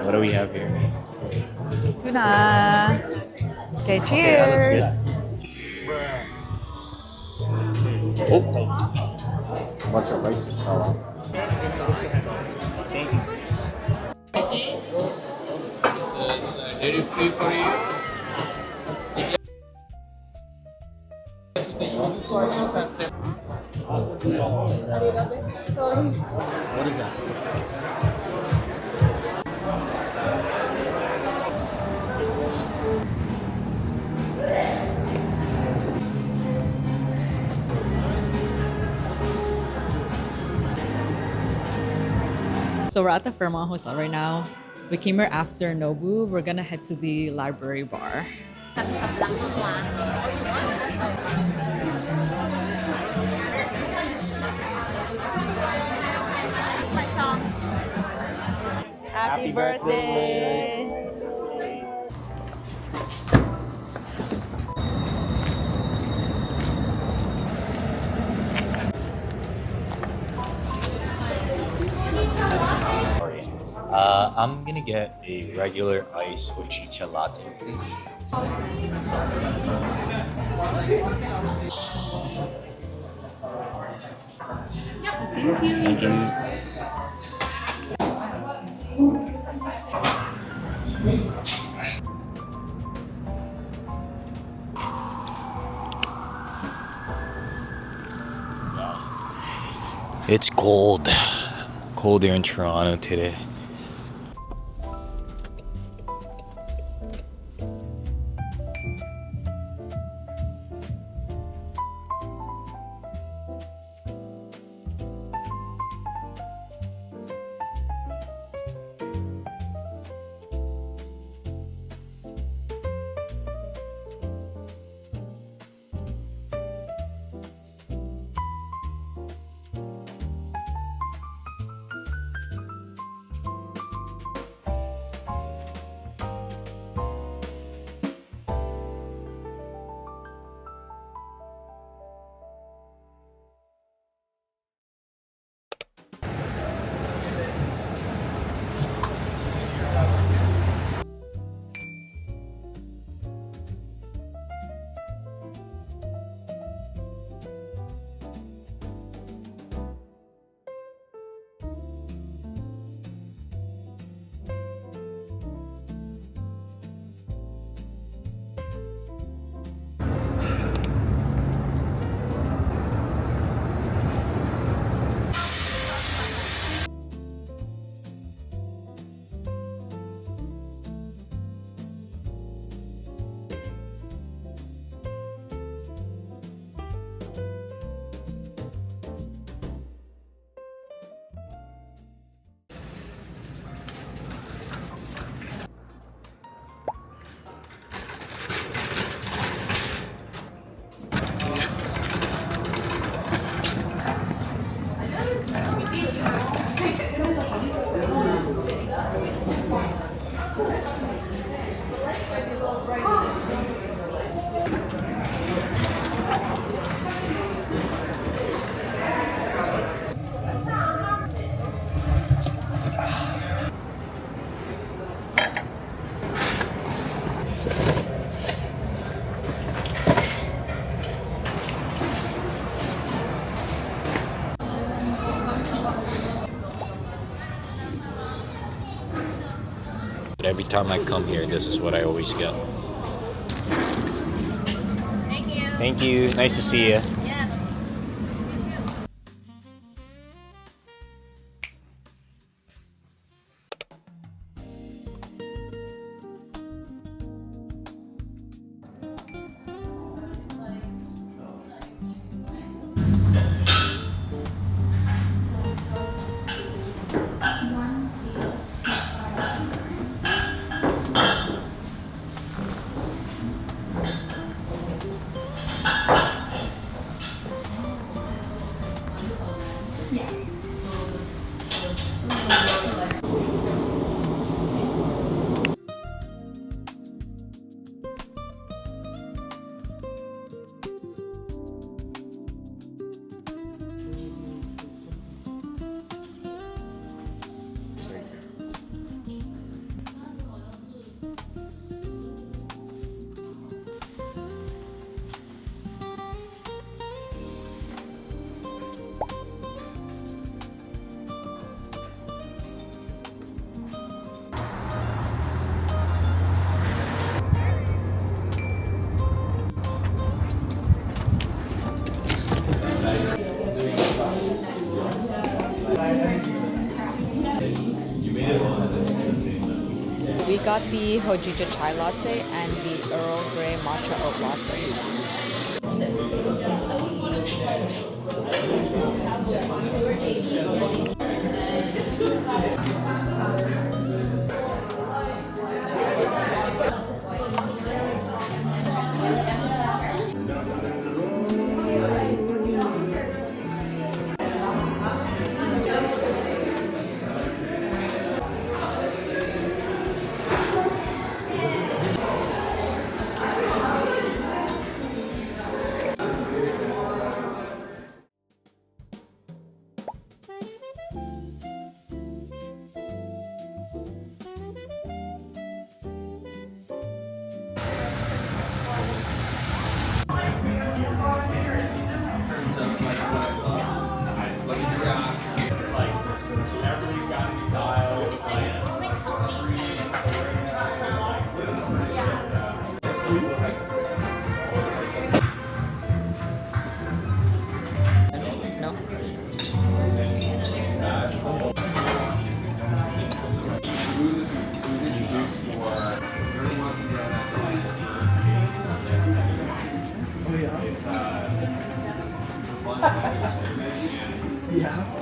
What do we have here? Tuna. Okay, Okay, that looks cheers. good. Oh, a bunch of rice just fell out. Thank you. Dairy free for you. What is that? So we're at the Fairmont Hotel right now. We came here after Nobu. We're gonna head to the library bar. Happy birthday! I'm gonna get a regular ice with chicha latte, please. Thank you. It's cold. Cold here in Toronto today. Every time I come here, this is what I always get. Thank you. Thank you. Nice to see you. Yeah. got the Hojicha chai latte and the Earl Grey matcha oat latte. No? Yeah.